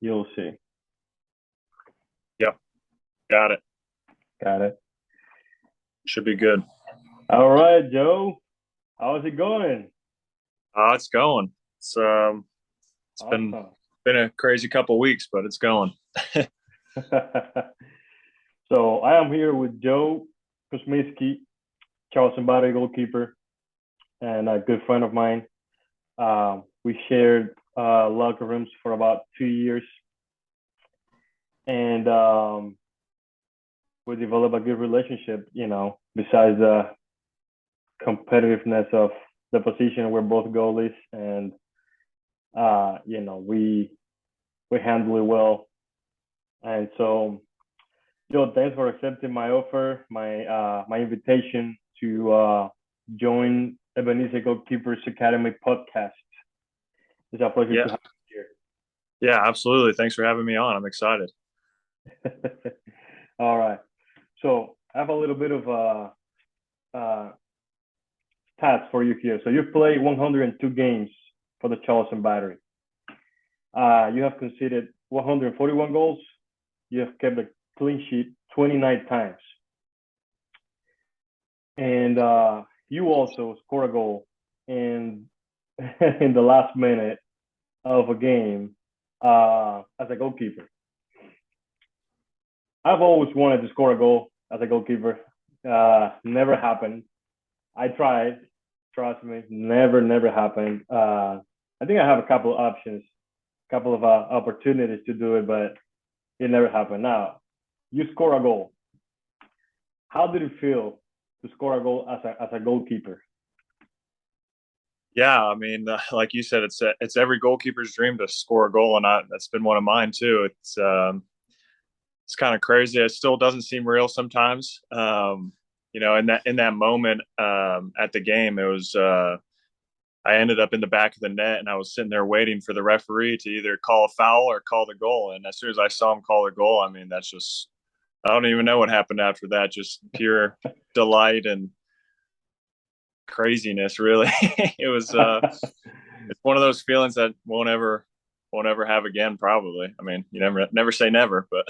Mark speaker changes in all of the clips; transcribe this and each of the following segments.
Speaker 1: You'll see.
Speaker 2: Yep, got it.
Speaker 1: Got it.
Speaker 2: Should be good.
Speaker 1: All right, Joe. How's it going?
Speaker 2: It's going. It's
Speaker 1: Awesome.
Speaker 2: been a crazy couple weeks, but it's going.
Speaker 1: So I am here with Joe Kunzmisky, Charleston Battery Goalkeeper, and a good friend of mine. We shared locker rooms for about 2 years, and we developed a good relationship. Besides the competitiveness of the position, we're both goalies, and we handle it well. And so, Joe, thanks for accepting my offer, my invitation to join Ebenezer Goalkeepers Academy podcast. It's a pleasure to
Speaker 2: Yeah,
Speaker 1: have
Speaker 2: yeah, absolutely. Thanks for having me on. I'm excited.
Speaker 1: you here. All right. So I have a little bit of uh, stats for you here. So you've played 102 games for the Charleston Battery. You have conceded 141 goals. You have kept a clean sheet 29 times. And you also scored a goal in in the last minute of a game as a goalkeeper. I've always wanted to score a goal as a goalkeeper. Never happened. I tried. Trust me, never happened. I think I have a couple of options, a couple of opportunities to do it, but it never happened. Now, you score a goal. How did it feel to score a goal as a goalkeeper?
Speaker 2: Yeah, I mean, like you said, it's every goalkeeper's dream to score a goal, and that's been one of mine too. It's kind of crazy. It still doesn't seem real sometimes. In that moment at the game, it was I ended up in the back of the net, and I was sitting there waiting for the referee to either call a foul or call the goal. And as soon as I saw him call the goal, I mean, that's just I don't even know what happened after that. Just pure delight and craziness, really. It was it's one of those feelings that won't ever have again, probably. I mean, you never say never, but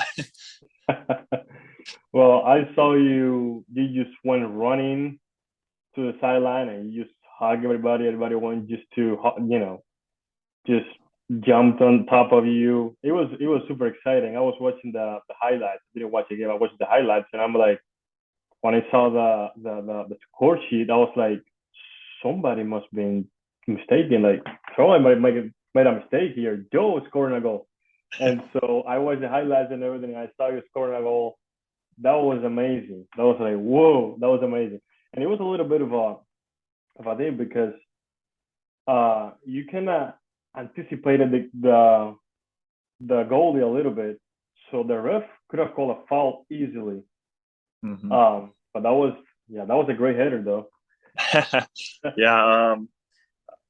Speaker 1: Well, I saw you just went running to the sideline and you just hug everybody. Everybody went just to just jumped on top of you. It was super exciting. I was watching the highlights. I didn't watch the game. I watched the highlights, and I'm like, when I saw the score sheet, I was like, somebody must have been mistaken. Like somebody might make made a mistake here. Joe was scoring a goal, and so I watched the highlights and everything. I saw you scoring a goal. That was amazing. That was like, whoa, that was amazing. And it was a little bit of a thing because you cannot anticipated the goalie a little bit, so the ref could have called a foul easily.
Speaker 2: hmm
Speaker 1: But that was a great header though.
Speaker 2: yeah,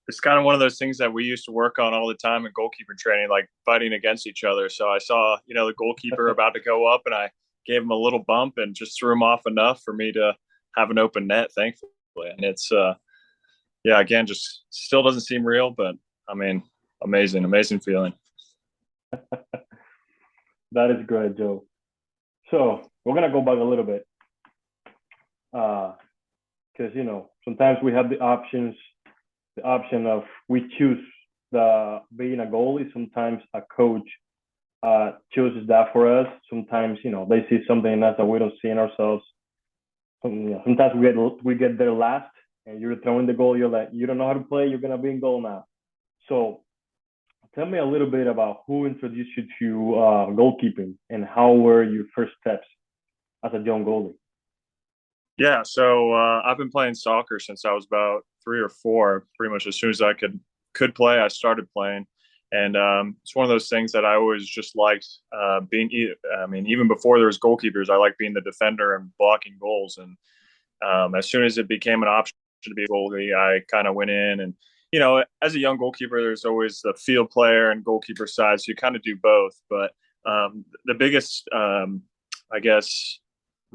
Speaker 2: it's kind of one of those things that we used to work on all the time in goalkeeper training, like fighting against each other. So I saw, the goalkeeper about to go up, and I gave him a little bump and just threw him off enough for me to have an open net, thankfully. And yeah, again, just still doesn't seem real, but I mean, amazing feeling.
Speaker 1: That is great, Joe. So we're gonna go back a little bit, because sometimes we have the option of we choose the being a goalie. Sometimes a coach chooses that for us. Sometimes they see something in us that we don't see in ourselves. Sometimes we get there last, and you're throwing the goal. You're like, you don't know how to play. You're gonna be in goal now. So tell me a little bit about who introduced you to goalkeeping and how were your first steps as a young goalie.
Speaker 2: Yeah, so I've been playing soccer since I was about 3 or 4. Pretty much as soon as I could play, I started playing, and it's one of those things that I always just liked being. I mean, even before there was goalkeepers, I liked being the defender and blocking goals. And as soon as it became an option to be a goalie, I kind of went in. And as a young goalkeeper, there's always the field player and goalkeeper side, so you kind of do both. But the biggest, I guess,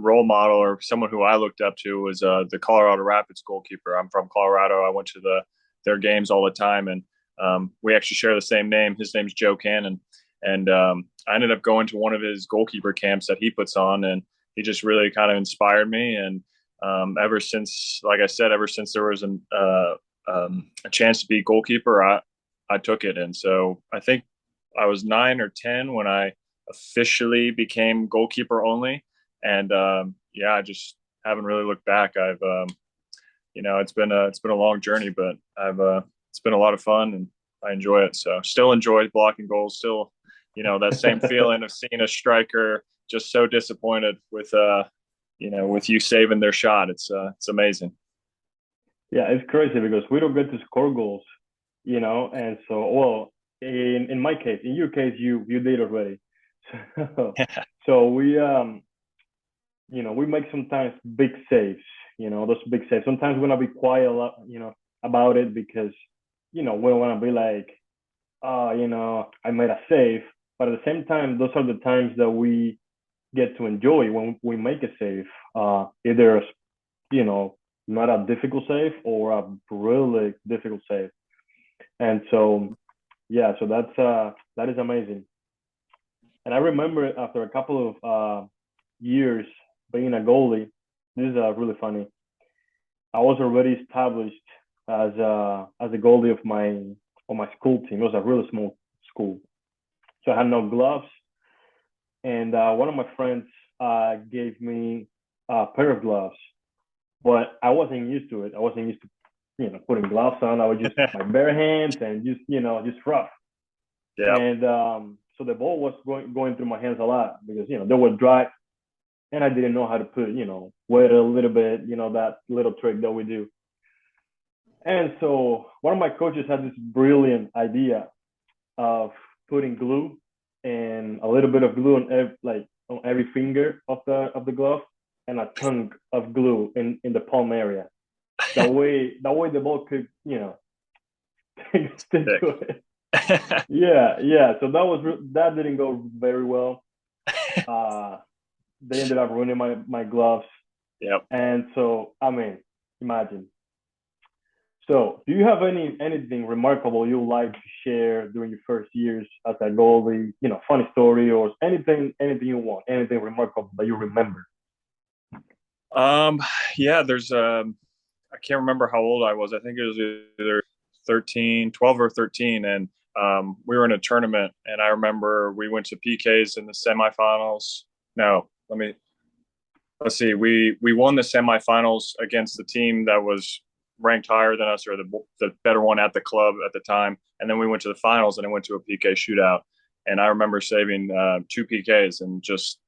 Speaker 2: role model or someone who I looked up to was the Colorado Rapids goalkeeper. I'm from Colorado. I went to their games all the time, and we actually share the same name. His name's Joe Cannon, And I ended up going to one of his goalkeeper camps that he puts on, and he just really kind of inspired me. And ever since, like I said, ever since there was a chance to be goalkeeper, I took it. And so I think I was 9 or 10 when I officially became goalkeeper only. And yeah, I just haven't really looked back. I've it's been a long journey, but I've it's been a lot of fun and I enjoy it. So still enjoy blocking goals. Still, that same feeling of seeing a striker just so disappointed with with you saving their shot. It's amazing.
Speaker 1: Yeah, it's crazy because we don't get to score goals, and so well, in my case, in your case, you did already. So, so we make sometimes big saves, those big saves. Sometimes we want to be quiet a lot, about it because, we want to be like, oh, I made a save. But at the same time, those are the times that we get to enjoy when we make a save. Either, you know, not a difficult save or a really difficult save. And so, yeah, so that is amazing. And I remember after a couple of years being a goalie, this is really funny. I was already established as a goalie of my school team. It was a really small school, so I had no gloves. And one of my friends gave me a pair of gloves, but I wasn't used to it. I wasn't used to putting gloves on. I was just my bare hands and just just rough.
Speaker 2: Yeah.
Speaker 1: And so the ball was going through my hands a lot because they were dry, and I didn't know how to put wet a little bit, that little trick that we do. And so one of my coaches had this brilliant idea of putting glue and a little bit of glue on on every finger of the glove and a chunk of glue in the palm area. That way the ball could stick to it. Yeah. So that didn't go very well. Uh, they ended up ruining my gloves,
Speaker 2: Yep.
Speaker 1: and so I mean, imagine. So, do you have anything remarkable you like to share during your first years as a goalie? Funny story or anything you want, anything remarkable that you remember.
Speaker 2: Um, yeah, I can't remember how old I was. I think it was either 13, 12 or 13. And we were in a tournament and I remember we went to PKs in the semifinals. No, let's see. We won the semifinals against the team that was ranked higher than us or the better one at the club at the time. And then we went to the finals and it went to a PK shootout. And I remember saving two PKs and just,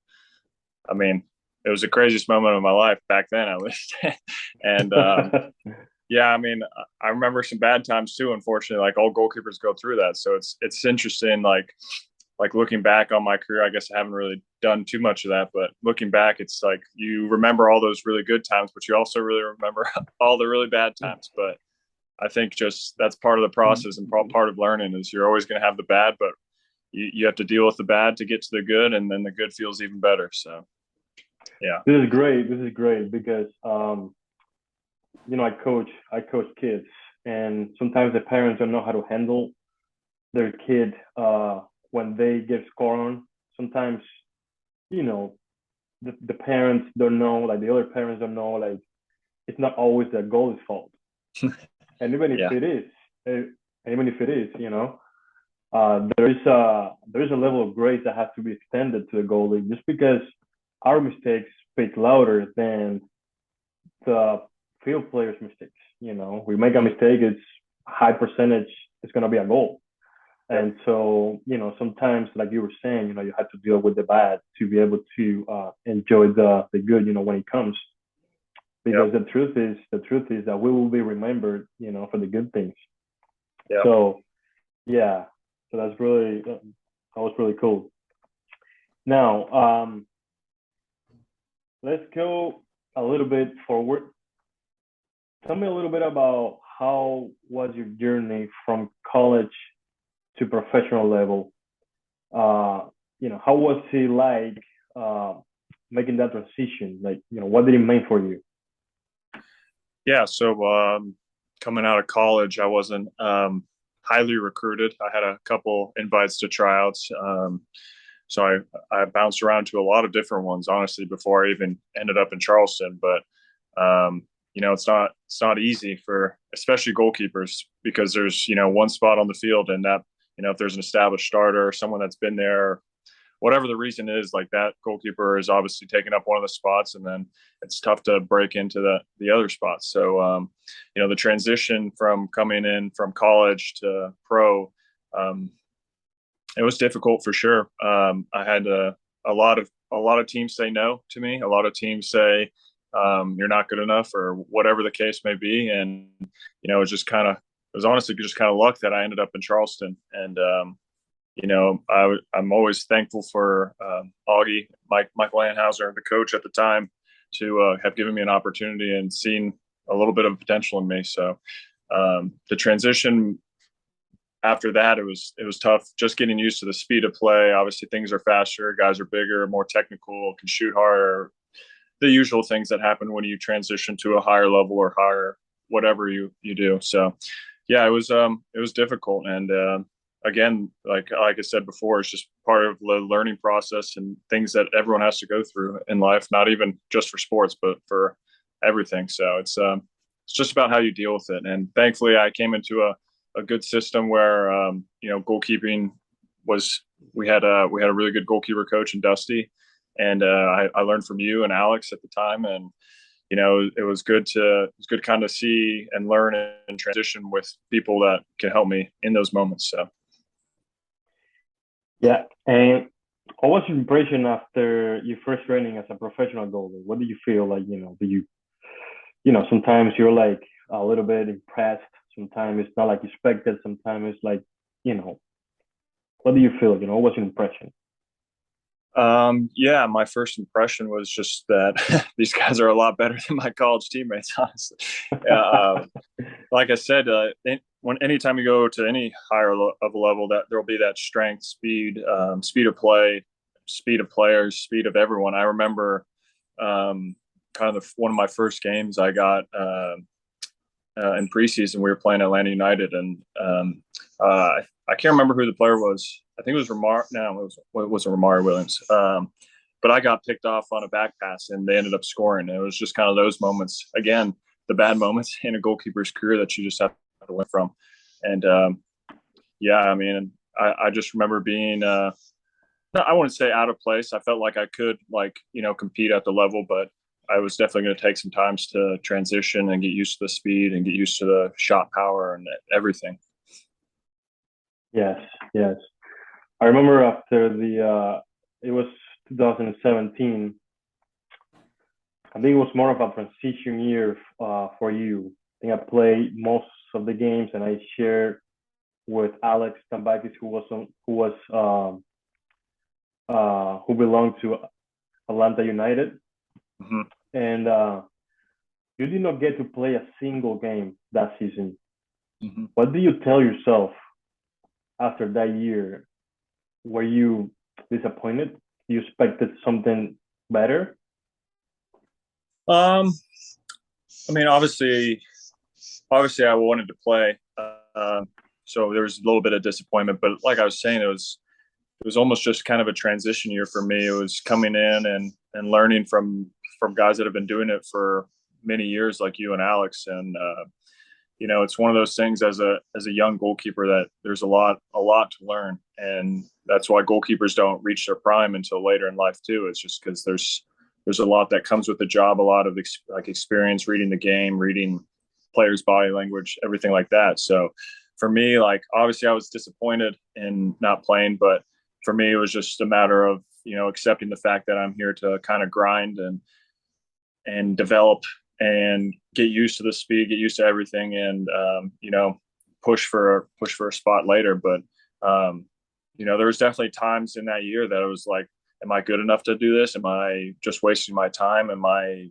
Speaker 2: I mean, it was the craziest moment of my life back then, at least. And yeah, I mean, I remember some bad times too. Unfortunately, like all goalkeepers go through that. So it's interesting. Like looking back on my career, I guess I haven't really done too much of that. But looking back, it's like you remember all those really good times, but you also really remember all the really bad times. But I think just that's part of the process and part of learning is you're always going to have the bad, but you have to deal with the bad to get to the good, and then the good feels even better. So yeah.
Speaker 1: This is great. This is great because I coach kids, and sometimes the parents don't know how to handle their kid when they get scored on. Sometimes you know the parents don't know, like the other parents don't know, like it's not always the goalie's fault. And even if
Speaker 2: Yeah.
Speaker 1: it is, eh, even if it is, there is a level of grace that has to be extended to the goalie just because our mistakes speak louder than the field players' mistakes. We make a mistake, it's a high percentage, it's going to be a goal.
Speaker 2: Yep.
Speaker 1: And so, sometimes, like you were saying, you have to deal with the bad to be able to enjoy the good, when it comes. Because
Speaker 2: Yep.
Speaker 1: the truth is that we will be remembered, for the good things.
Speaker 2: Yep.
Speaker 1: So, yeah, so that was really cool. Now, let's go a little bit forward. Tell me a little bit about how was your journey from college to professional level. How was it like uh, making that transition? Like, what did it mean for you?
Speaker 2: Yeah. So coming out of college, I wasn't. highly recruited. I had a couple invites to tryouts. So I bounced around to a lot of different ones, honestly, before I even ended up in Charleston. But it's not easy for especially goalkeepers because there's one spot on the field, and that if there's an established starter, someone that's been there, whatever the reason is, like that goalkeeper is obviously taking up one of the spots, and then it's tough to break into the other spots. So the transition from coming in from college to pro, it was difficult for sure. I had a lot of teams say no to me. A lot of teams say you're not good enough, or whatever the case may be. And it was honestly just kind of luck that I ended up in Charleston. And I'm always thankful for Augie, Michael Anhauser, the coach at the time, to have given me an opportunity and seen a little bit of potential in me. So the transition after that, it was tough. Just getting used to the speed of play. Obviously, things are faster. Guys are bigger, more technical, can shoot harder. The usual things that happen when you transition to a higher level or higher whatever you do. So, yeah, it was difficult, and again, like I said before, it's just part of the learning process and things that everyone has to go through in life. Not even just for sports, but for everything. So it's just about how you deal with it. And thankfully, I came into a good system where goalkeeping was we had a really good goalkeeper coach in Dusty, and I learned from you and Alex at the time, and it was good to kind of see and learn and transition with people that can help me in those moments. So
Speaker 1: Yeah. And what was your impression after your first training as a professional goalie? What do you feel like? Do sometimes you're like a little bit impressed. Sometimes it's not like expected. Sometimes it's like, what do you feel? What was your impression?
Speaker 2: yeah, my first impression was just that these guys are a lot better than my college teammates, honestly. Like I said, anytime you go to any higher of a level, that there'll be that strength, speed, speed of play, speed of players, speed of everyone. I remember kind of one of my first games I got in preseason. We were playing Atlanta United, and I can't remember who the player was. I think it was Ramar. No, it wasn't Ramar Williams. But I got picked off on a back pass, and they ended up scoring. And it was just kind of those moments, again, the bad moments in a goalkeeper's career that you just have to learn from. And yeah, I mean, I just remember being, I wouldn't say out of place. I felt like I could, compete at the level, but I was definitely going to take some times to transition and get used to the speed and get used to the shot power and everything.
Speaker 1: Yes, yes. I remember after it was 2017. I think it was more of a transition year for you. I think I played most of the games, and I shared with Alex Tambakis, who belonged to Atlanta United,
Speaker 2: Mm-hmm.
Speaker 1: and you did not get to play a single game that season.
Speaker 2: Mm-hmm.
Speaker 1: What do you tell yourself after that year? Were you disappointed? You expected something better?
Speaker 2: I mean, obviously, I wanted to play, so there was a little bit of disappointment. But like I was saying, it was almost just kind of a transition year for me. It was coming in and learning from guys that have been doing it for many years, like you and Alex. And it's one of those things as a young goalkeeper that there's a lot to learn, and that's why goalkeepers don't reach their prime until later in life too. It's just because there's a lot that comes with the job, a lot of experience reading the game, reading players' body language, everything like that. So for me, obviously I was disappointed in not playing, but for me it was just a matter of accepting the fact that I'm here to kind of grind and develop and get used to the speed, get used to everything, and push for a spot later. But there was definitely times in that year that I was like, am I good enough to do this? Am I just wasting my time? Am I,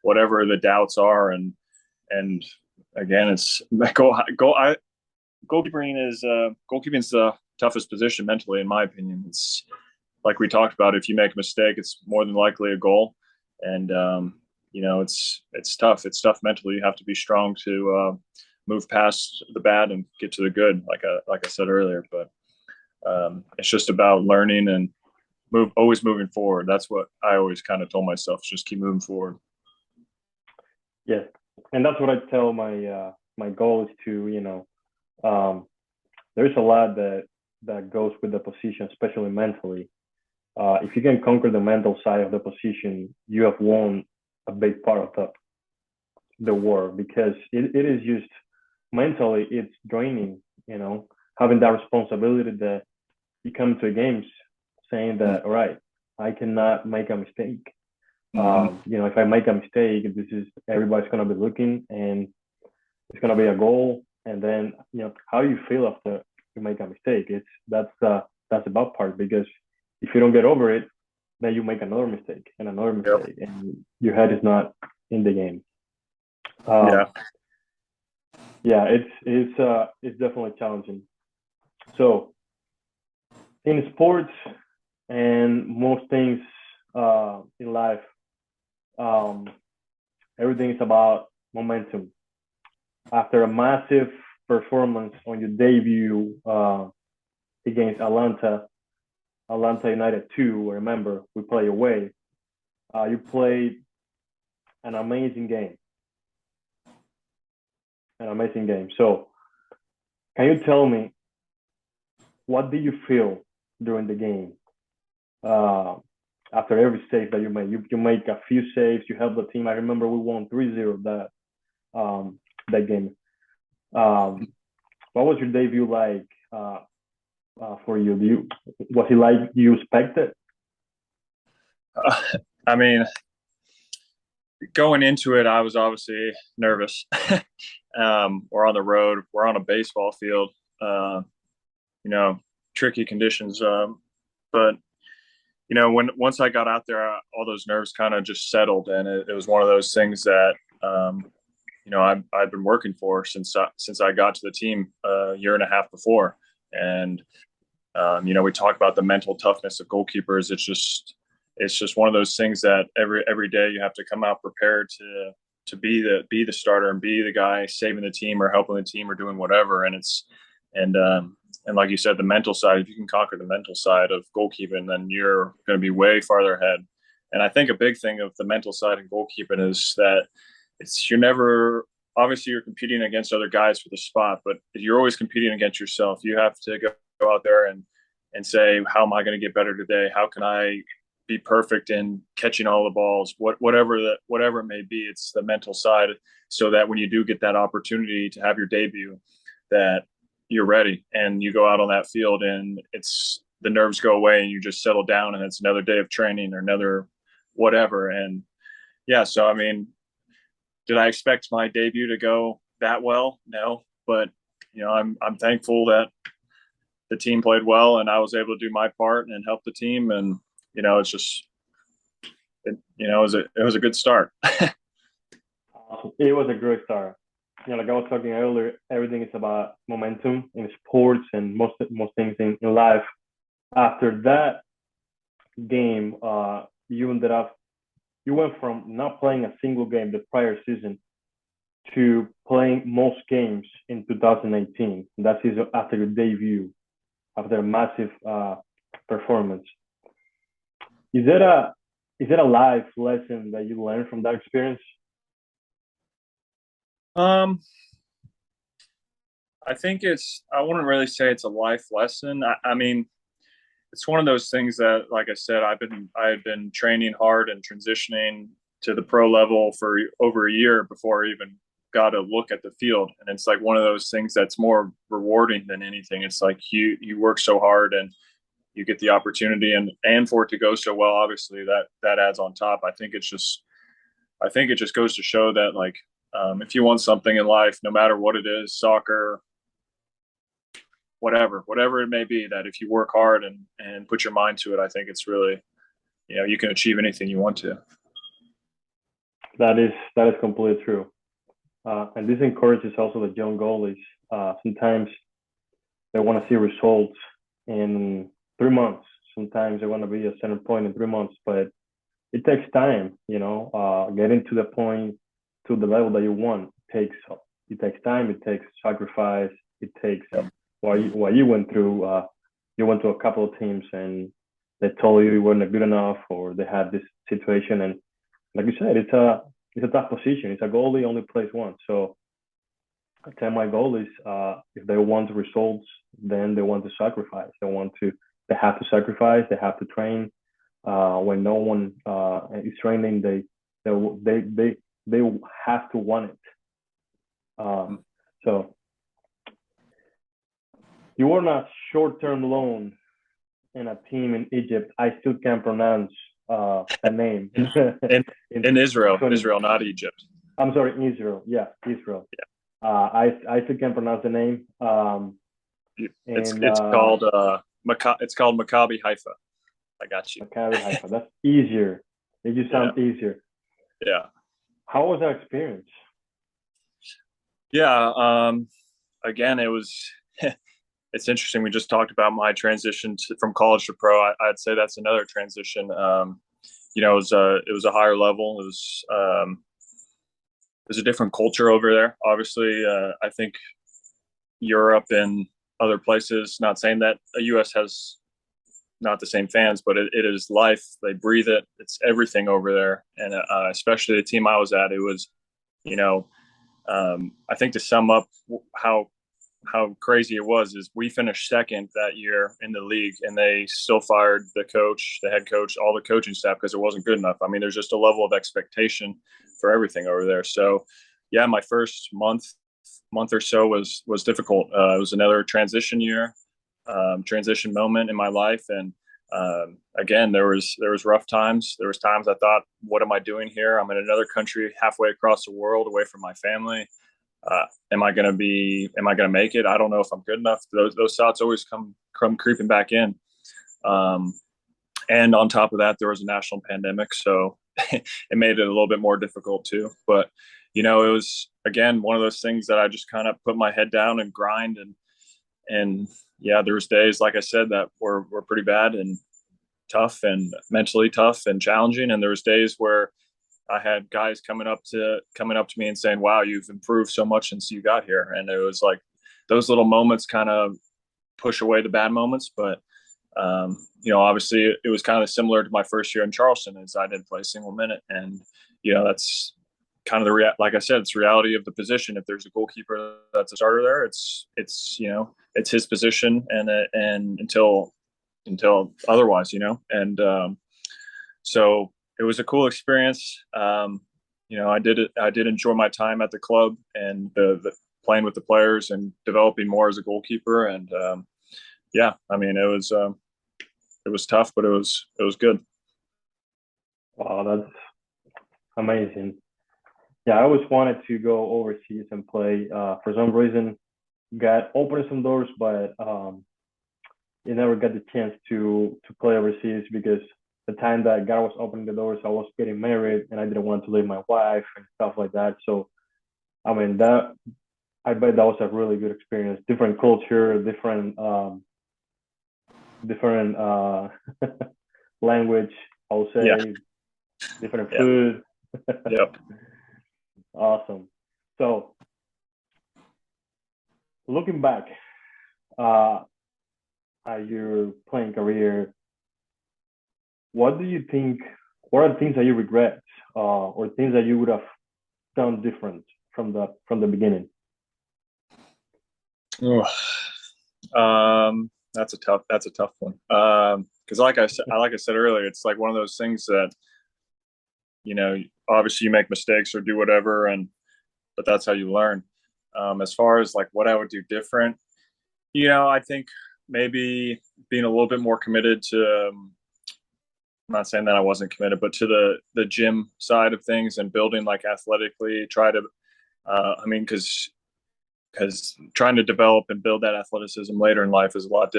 Speaker 2: whatever the doubts are? And again, it's goalkeeping is the toughest position mentally, in my opinion. It's like we talked about. If you make a mistake, it's more than likely a goal, and it's tough. It's tough mentally. You have to be strong to move past the bad and get to the good, like I said earlier. But it's just about learning and always moving forward. That's what I always kind of told myself: just keep moving forward.
Speaker 1: Yes, and that's what I tell my goals to. There's a lot that goes with the position, especially mentally. If you can conquer the mental side of the position, you have won a big part of the war, because it is just mentally it's draining. Having that responsibility that you come to games saying that, all right, I cannot make a mistake. If I make a mistake, this is everybody's gonna be looking, and it's gonna be a goal. And then how you feel after you make a mistake. That's the bad part, because if you don't get over it, then you make another mistake and another mistake,
Speaker 2: Yep.
Speaker 1: and your head is not in the game.
Speaker 2: Yeah.
Speaker 1: Yeah, it's definitely challenging. So in sports and most things in life, um, everything is about momentum. After a massive performance on your debut against Atlanta United 2, remember we play away. You played an amazing game, So, can you tell me what did you feel during the game? After every save that you made, you make a few saves. You helped the team. I remember we won 3-0 that game. What was your debut like for you? Was it like you expected?
Speaker 2: I mean, going into it, I was obviously nervous. We're on the road. We're on a baseball field. Tricky conditions. But once I got out there, all those nerves kind of just settled, and it was one of those things that I've been working for since I got to the team a year and a half before. And we talk about the mental toughness of goalkeepers. It's just one of those things that every day you have to come out prepared to be the starter and be the guy saving the team or helping the team or doing whatever. And like you said, the mental side, if you can conquer the mental side of goalkeeping, then you're going to be way farther ahead. And I think a big thing of the mental side in goalkeeping is that obviously you're competing against other guys for the spot, but you're always competing against yourself. You have to go out there and say, how am I going to get better today? How can I be perfect in catching all the balls? Whatever it may be, it's the mental side, so that when you do get that opportunity to have your debut, that you're ready and you go out on that field and the nerves go away and you just settle down, and it's another day of training or another whatever. And yeah, so I mean, did I expect my debut to go that well? No, but I'm thankful that the team played well and I was able to do my part and help the team. And it's just it was a good start.
Speaker 1: It was a great start. Like I was talking earlier, everything is about momentum in sports and most things in life. After that game, you went from not playing a single game the prior season to playing most games in 2018. That is after your debut, after a massive performance. Is it a life lesson that you learned from that experience?
Speaker 2: I think I wouldn't really say it's a life lesson. I mean, it's one of those things that, like I said, I had been training hard and transitioning to the pro level for over a year before I even got a look at the field. And it's like one of those things that's more rewarding than anything. It's like you work so hard and you get the opportunity, and for it to go so well, obviously that adds on top. I think it just goes to show that, like, if you want something in life, no matter what it is, soccer, whatever it may be, that if you work hard and put your mind to it, I think it's really, you can achieve anything you want to.
Speaker 1: That is completely true. And this encourages also the young goalies. Sometimes they want to see results in 3 months. Sometimes they want to be a center point in 3 months, but it takes time. Getting to the point, to the level that you want, takes it takes time, it takes sacrifice, it takes
Speaker 2: Yep.
Speaker 1: what you went through. You went to a couple of teams and they told you weren't good enough, or they had this situation. And like you said, it's a tough position. It's a goalie only plays once. So I tell my goalies, if they want results, then they want to sacrifice. They have to sacrifice. They have to train. When no one is training, they have to want it. So you were not short-term loan in a team in Egypt. I still can't pronounce the name.
Speaker 2: in Israel, not Egypt.
Speaker 1: I'm sorry, Israel. Yeah, Israel.
Speaker 2: Yeah.
Speaker 1: I still can't pronounce the name.
Speaker 2: It's called Maccabi Haifa. I got you.
Speaker 1: Maccabi Haifa. That's easier. It just sounds easier.
Speaker 2: Yeah.
Speaker 1: How was that experience?
Speaker 2: Yeah. Again, it was. It's interesting. We just talked about my transition from college to pro. I'd say that's another transition. It was a higher level. It was there's a different culture over there. Obviously, I think Europe and other places. Not saying that the U.S. has not the same fans, but it is life. They breathe it. It's everything over there, and especially the team I was at. It was, I think to sum up how crazy it was is we finished second that year in the league, and they still fired the coach, the head coach, all the coaching staff because it wasn't good enough. I mean, there's just a level of expectation for everything over there. So, yeah, my first month or so was difficult. It was another transition year, transition moment in my life, and again, there was rough times. There was times I thought, "What am I doing here? I'm in another country, halfway across the world, away from my family. Am I going to make it? I don't know if I'm good enough." Those thoughts always come creeping back in. And on top of that, there was a national pandemic, so it made it a little bit more difficult too. But it was again one of those things that I just kind of put my head down and grind, and yeah, there was days, like I said, that were pretty bad and tough and mentally tough and challenging, and there was days where I had guys coming up to me and saying, "Wow, you've improved so much since you got here." And it was like those little moments kind of push away the bad moments. But obviously, it was kind of similar to my first year in Charleston, as I didn't play a single minute. And that's kind of like I said, it's the reality of the position. If there's a goalkeeper that's a starter there, it's his position, and until otherwise, and so. It was a cool experience. I did enjoy my time at the club and the playing with the players and developing more as a goalkeeper. And I mean, it was tough, but it was good.
Speaker 1: Wow, that's amazing. Yeah, I always wanted to go overseas and play. For some reason, got opened some doors, but you never got the chance to play overseas because the time that God was opening the doors, I was getting married and I didn't want to leave my wife and stuff like that. So, I mean, I bet that was a really good experience. Different culture, different language, I would say, different food.
Speaker 2: Yep.
Speaker 1: Awesome. So, looking back at your playing career, what do you think? What are the things that you regret, or things that you would have done different from the beginning?
Speaker 2: Oh, that's a tough one. Because like I said earlier, it's like one of those things that obviously you make mistakes or do whatever, but that's how you learn. As far as like what I would do different, I think maybe being a little bit more committed to. I'm not saying that I wasn't committed, but to the gym side of things and building like athletically, because trying to develop and build that athleticism later in life is a lot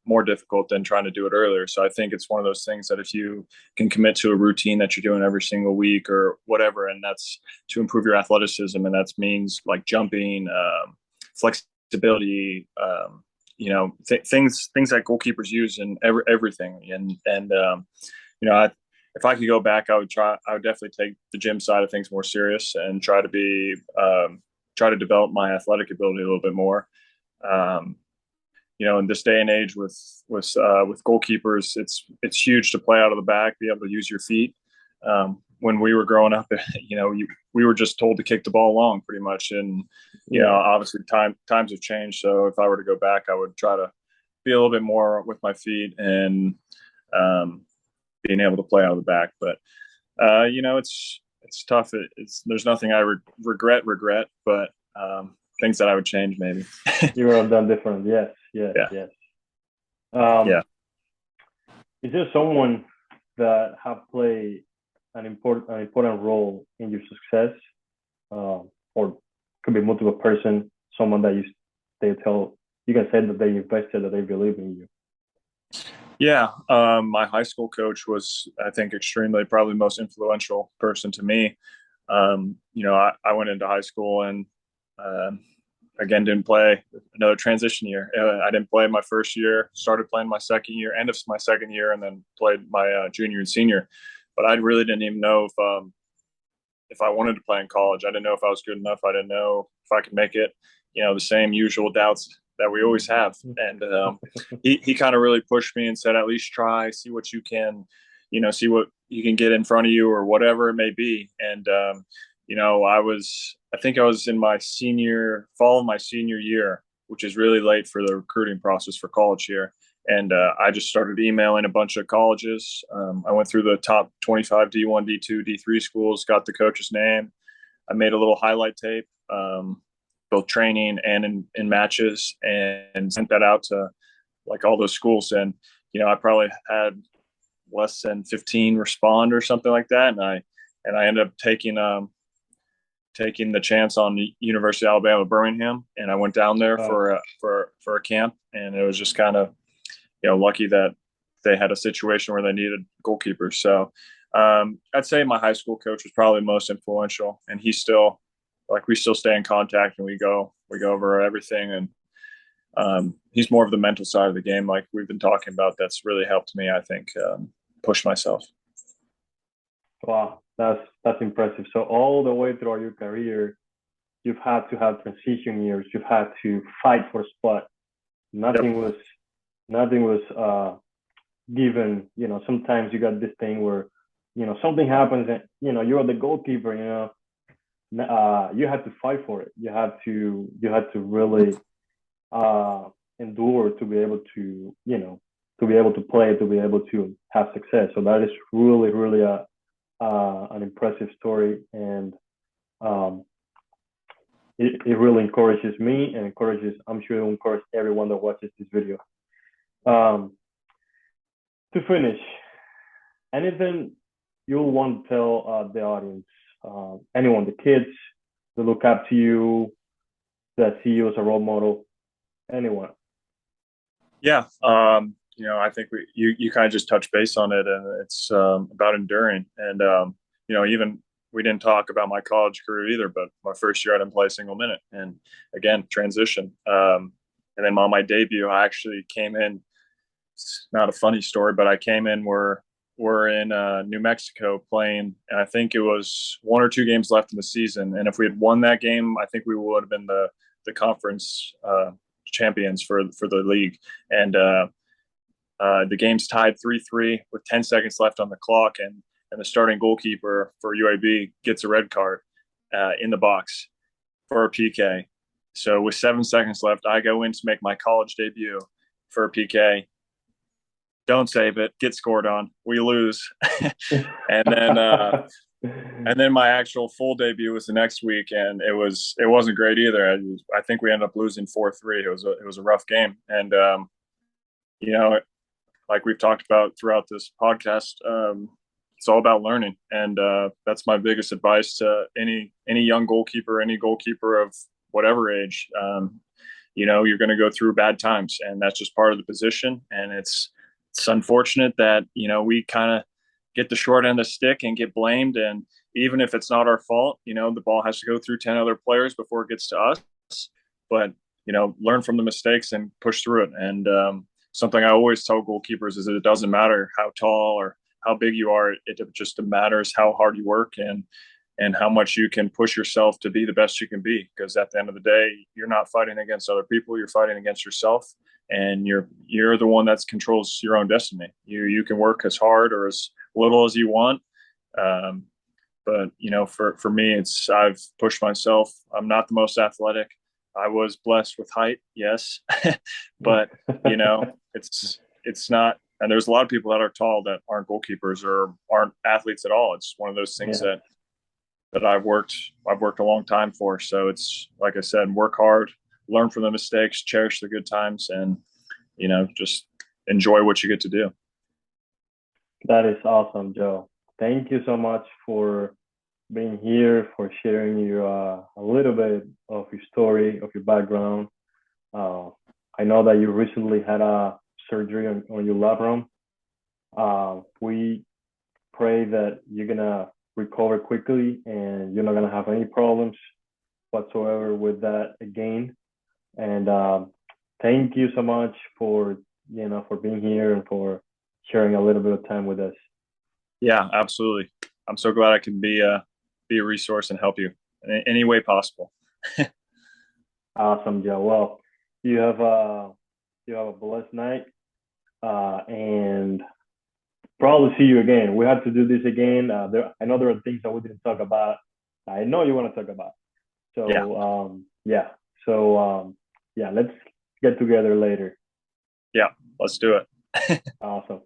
Speaker 2: more difficult than trying to do it earlier. So I think it's one of those things that if you can commit to a routine that you're doing every single week or whatever, and that's to improve your athleticism, and that means like jumping, flexibility, things that goalkeepers use in everything. If I could go back, I would definitely take the gym side of things more serious and try to be try to develop my athletic ability a little bit more. Um, in this day and age with goalkeepers, it's huge to play out of the back, be able to use your feet. When we were growing up, we were just told to kick the ball long pretty much. And, obviously times have changed. So if I were to go back, I would try to be a little bit more with my feet and being able to play out of the back. But, it's tough. There's nothing I regret, but things that I would change maybe.
Speaker 1: You would have done different. Yes.
Speaker 2: Yeah.
Speaker 1: Yeah. Is there someone that have played an important role in your success, or could be multiple person, someone that you can say that they invested, that they believe in you?
Speaker 2: Yeah, my high school coach was, I think, probably the most influential person to me. I went into high school and again didn't play another transition year. I didn't play my first year, started playing my second year, end of my second year, and then played my junior and senior. But I really didn't even know if I wanted to play in college. I didn't know if I was good enough. I didn't know if I could make it. The same usual doubts that we always have. And he kind of really pushed me and said, at least try, see what you can, see what you can get in front of you or whatever it may be. And, I think I was in my fall of my senior year, which is really late for the recruiting process for college here. And I just started emailing a bunch of colleges. I went through the top 25 D1, D2, D3 schools, got the coach's name. I made a little highlight tape, both training and in matches, and sent that out to like all those schools. And, I probably had less than 15 respond or something like that. And I ended up taking the chance on the University of Alabama, Birmingham. And I went down there for a camp, and it was just kind of, lucky that they had a situation where they needed goalkeepers. So I'd say my high school coach was probably most influential, and we still stay in contact, and we go over everything. And he's more of the mental side of the game, like we've been talking about. That's really helped me, I think, push myself.
Speaker 1: Wow, that's impressive. So all the way throughout your career, you've had to have transition years. You've had to fight for a spot. Nothing was given. Sometimes you got this thing where something happens and you're the goalkeeper. You had to fight for it. You had to really endure to be able to play, to be able to have success. So that is really, really an impressive story, and it really encourages me, and I'm sure it will encourage everyone that watches this video. To finish, anything you'll want to tell the audience, anyone, the kids that look up to you, that see you as a role model, anyone?
Speaker 2: Yeah. I think you kind of just touched base on it, and it's about enduring. And, even we didn't talk about my college career either, but my first year I didn't play a single minute. And again, transition. And then on my debut, I actually came in. It's not a funny story, but I came in. We're in New Mexico playing, and I think it was 1 or 2 games left in the season. And if we had won that game, I think we would have been the conference champions for the league. And the game's tied 3-3 with 10 seconds left on the clock, and the starting goalkeeper for UAB gets a red card in the box for a PK. So with 7 seconds left, I go in to make my college debut for a PK. Don't save it, get scored on, we lose. and then my actual full debut was the next week, and it wasn't great either. I think we ended up losing 4-3. It was a rough game. And like we've talked about throughout this podcast, it's all about learning. And that's my biggest advice to any young goalkeeper, any goalkeeper of whatever age. You're going to go through bad times, and that's just part of the position. And it's unfortunate that, we kind of get the short end of the stick and get blamed. And even if it's not our fault, the ball has to go through 10 other players before it gets to us. But, learn from the mistakes and push through it. And something I always tell goalkeepers is that it doesn't matter how tall or how big you are. It just matters how hard you work. And and how much you can push yourself to be the best you can be. Because at the end of the day, you're not fighting against other people; you're fighting against yourself, and you're the one that controls your own destiny. You can work as hard or as little as you want. Um, but for me, it's I've pushed myself. I'm not the most athletic. I was blessed with height, yes, but it's not. And there's a lot of people that are tall that aren't goalkeepers or aren't athletes at all. It's one of those things
Speaker 1: Yeah,
Speaker 2: that I've worked a long time for. So it's like I said, work hard, learn from the mistakes, cherish the good times, and just enjoy what you get to do.
Speaker 1: that is awesome, Joe. Thank you so much for being here, for sharing your a little bit of your story, of your background. Uh, I know that you recently had a surgery on your labrum. We pray that you're gonna recover quickly and you're not gonna have any problems whatsoever with that again. And thank you so much for for being here and for sharing a little bit of time with us.
Speaker 2: Yeah, absolutely. I'm so glad I can be a resource and help you in any way possible.
Speaker 1: Awesome, Joe. Well, you have a blessed night, and probably see you again. We have to do this again. I know there are things that we didn't talk about. I know you want to talk about.
Speaker 2: Yeah,
Speaker 1: So yeah. So yeah, let's get together later.
Speaker 2: yeah. Let's do it.
Speaker 1: Awesome.